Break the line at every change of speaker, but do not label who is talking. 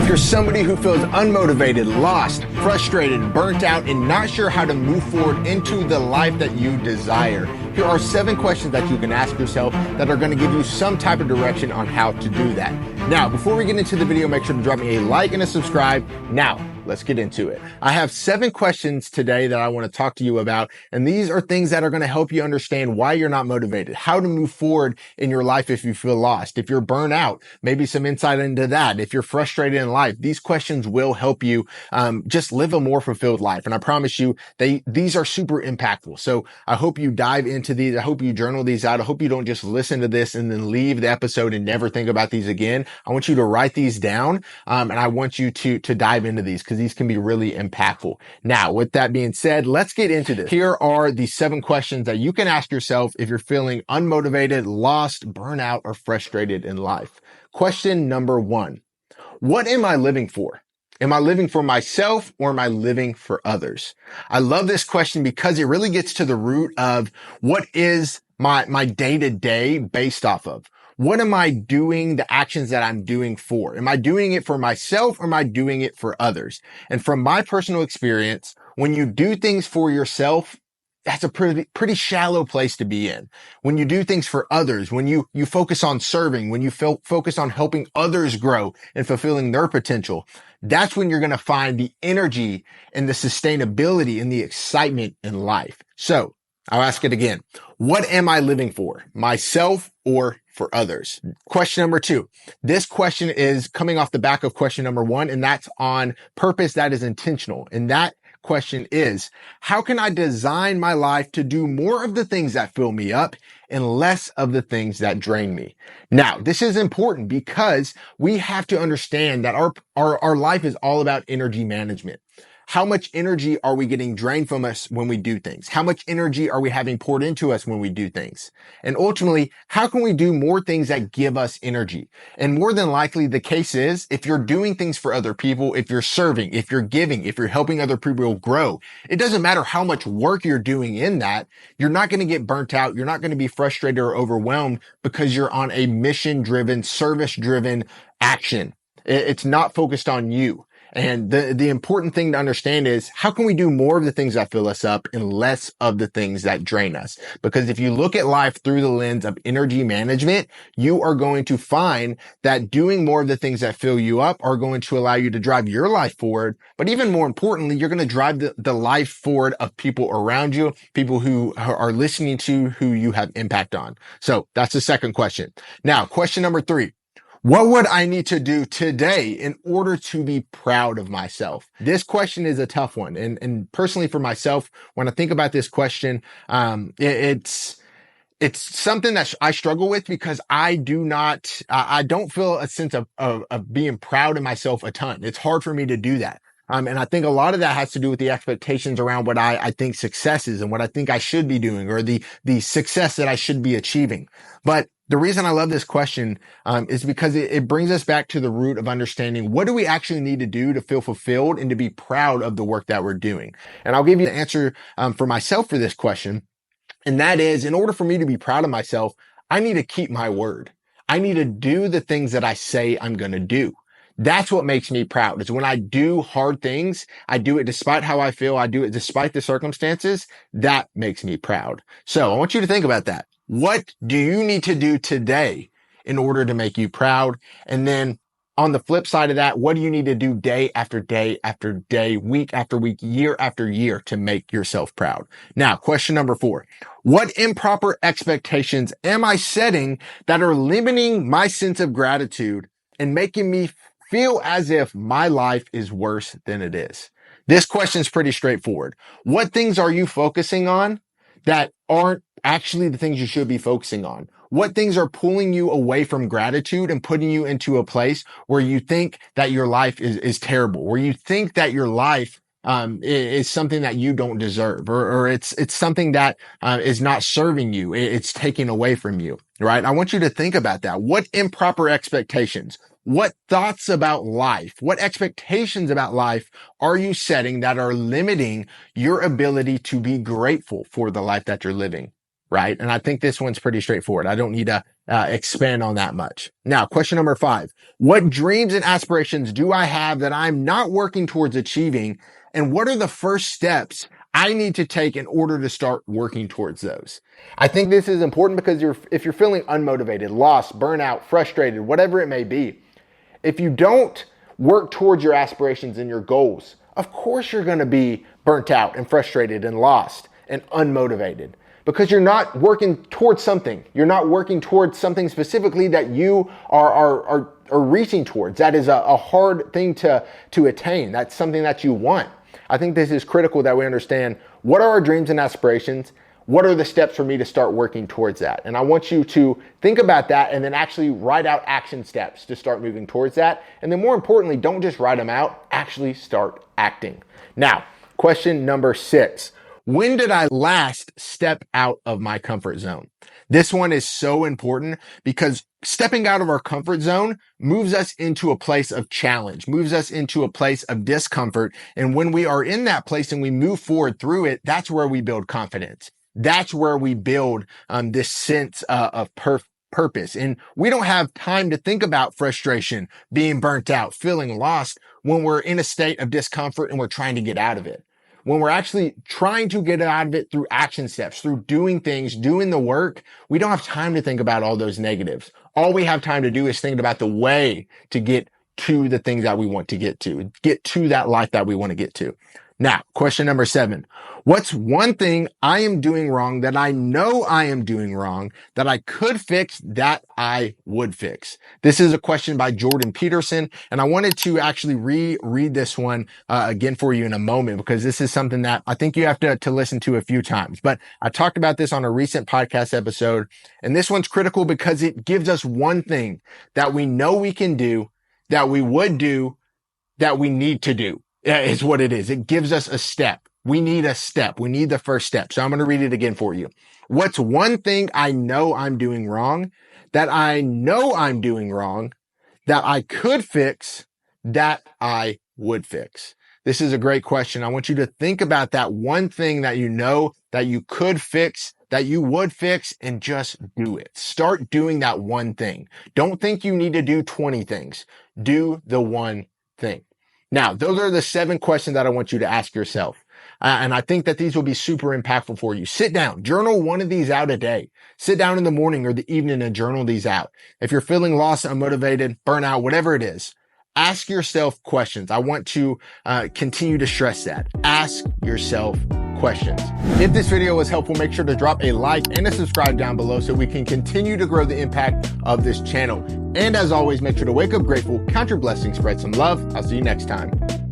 If you're somebody who feels unmotivated, lost, frustrated, burnt out, and not sure how to move forward into the life that you desire, here are 7 questions that you can ask yourself that are going to give you some type of direction on how to do that. Now, before we get into the video, make sure to drop me a like and a subscribe. Now, let's get into it. I have 7 questions today that I want to talk to you about, and these are things that are going to help you understand why you're not motivated, how to move forward in your life if you feel lost, if you're burnt out, maybe some insight into that, if you're frustrated in life. These questions will help you just live a more fulfilled life, and I promise you, these are super impactful. So I hope you dive into these. I hope you journal these out. I hope you don't just listen to this and then leave the episode and never think about these again. I want you to write these down, and I want you to dive into these because these can be really impactful. Now, with that being said, let's get into this. Here are the 7 questions that you can ask yourself if you're feeling unmotivated, lost, burnout, or frustrated in life. Question number 1. What am I living for? Am I living for myself or am I living for others? I love this question because it really gets to the root of what is my day-to-day based off of. What am I doing, the actions that I'm doing for? Am I doing it for myself or am I doing it for others? And from my personal experience, when you do things for yourself, that's a pretty shallow place to be in. When you do things for others, when you focus on serving, when you focus on helping others grow and fulfilling their potential, that's when you're going to find the energy and the sustainability and the excitement in life. So I'll ask it again. What am I living for? Myself or for others? Question number 2. This question is coming off the back of question number 1, and that's on purpose that is intentional. And that question is, how can I design my life to do more of the things that fill me up and less of the things that drain me? Now, this is important because we have to understand that our life is all about energy management. How much energy are we getting drained from us when we do things? How much energy are we having poured into us when we do things? And ultimately, how can we do more things that give us energy? And more than likely, the case is if you're doing things for other people, if you're serving, if you're giving, if you're helping other people grow, it doesn't matter how much work you're doing in that, you're not going to get burnt out. You're not going to be frustrated or overwhelmed because you're on a mission-driven, service-driven action. It's not focused on you. And the important thing to understand is how can we do more of the things that fill us up and less of the things that drain us? Because if you look at life through the lens of energy management, you are going to find that doing more of the things that fill you up are going to allow you to drive your life forward. But even more importantly, you're going to drive the life forward of people around you, people who are listening to, who you have impact on. So that's the second question. Now, question number 3. What would I need to do today in order to be proud of myself? This question is a tough one. And personally for myself, when I think about this question, it's something that I struggle with because I don't feel a sense of being proud of myself a ton. It's hard for me to do that. And I think a lot of that has to do with the expectations around what I think success is and what I think I should be doing or the success that I should be achieving. But the reason I love this question is because it brings us back to the root of understanding what do we actually need to do to feel fulfilled and to be proud of the work that we're doing. And I'll give you the answer for myself for this question. And that is, in order for me to be proud of myself, I need to keep my word. I need to do the things that I say I'm going to do. That's what makes me proud is when I do hard things, I do it despite how I feel. I do it despite the circumstances. That makes me proud. So I want you to think about that. What do you need to do today in order to make you proud? And then on the flip side of that, what do you need to do day after day after day, week after week, year after year to make yourself proud? Now, question number 4. What improper expectations am I setting that are limiting my sense of gratitude and making me feel as if my life is worse than it is? This question is pretty straightforward. What things are you focusing on that aren't actually the things you should be focusing on? What things are pulling you away from gratitude and putting you into a place where you think that your life is terrible, where you think that your life is something that you don't deserve, or it's something that is not serving you. It's taking away from you, right? I want you to think about that. What improper expectations? What thoughts about life, what expectations about life are you setting that are limiting your ability to be grateful for the life that you're living? Right. And I think this one's pretty straightforward. I don't need to expand on that much. Now, question number 5, what dreams and aspirations do I have that I'm not working towards achieving? And what are the first steps I need to take in order to start working towards those? I think this is important because if you're feeling unmotivated, lost, burnout, frustrated, whatever it may be, if you don't work towards your aspirations and your goals, of course you're going to be burnt out and frustrated and lost and unmotivated because you're not working towards something. You're not working towards something specifically that you are reaching towards. That is a hard thing to attain. That's something that you want. I think this is critical that we understand what are our dreams and aspirations. What are the steps for me to start working towards that? And I want you to think about that and then actually write out action steps to start moving towards that. And then more importantly, don't just write them out, actually start acting. Now, question number 6. When did I last step out of my comfort zone? This one is so important because stepping out of our comfort zone moves us into a place of challenge, moves us into a place of discomfort. And when we are in that place and we move forward through it, that's where we build confidence. That's where we build this sense of purpose. And we don't have time to think about frustration, being burnt out, feeling lost when we're in a state of discomfort and we're trying to get out of it. When we're actually trying to get out of it through action steps, through doing things, doing the work, we don't have time to think about all those negatives. All we have time to do is think about the way to get to the things that we want to get to that life that we want to get to. Now, question number 7. What's one thing I am doing wrong that I know I am doing wrong that I could fix that I would fix? This is a question by Jordan Peterson, and I wanted to actually reread this one again for you in a moment because this is something that I think you have to listen to a few times. But I talked about this on a recent podcast episode, and this one's critical because it gives us one thing that we know we can do, that we would do, that we need to do. Is what it is. It gives us a step. We need a step. We need the first step. So I'm going to read it again for you. What's one thing I know I'm doing wrong, that I know I'm doing wrong, that I could fix, that I would fix? This is a great question. I want you to think about that one thing that you know that you could fix, that you would fix, and just do it. Start doing that one thing. Don't think you need to do 20 things. Do the one thing. Now, those are the 7 questions that I want you to ask yourself. And I think that these will be super impactful for you. Sit down, journal one of these out a day. Sit down in the morning or the evening and journal these out. If you're feeling lost, unmotivated, burnout, whatever it is, ask yourself questions. I want to continue to stress that. Ask yourself questions. If this video was helpful, make sure to drop a like and a subscribe down below so we can continue to grow the impact of this channel. And as always, make sure to wake up grateful, count your blessings, spread some love. I'll see you next time.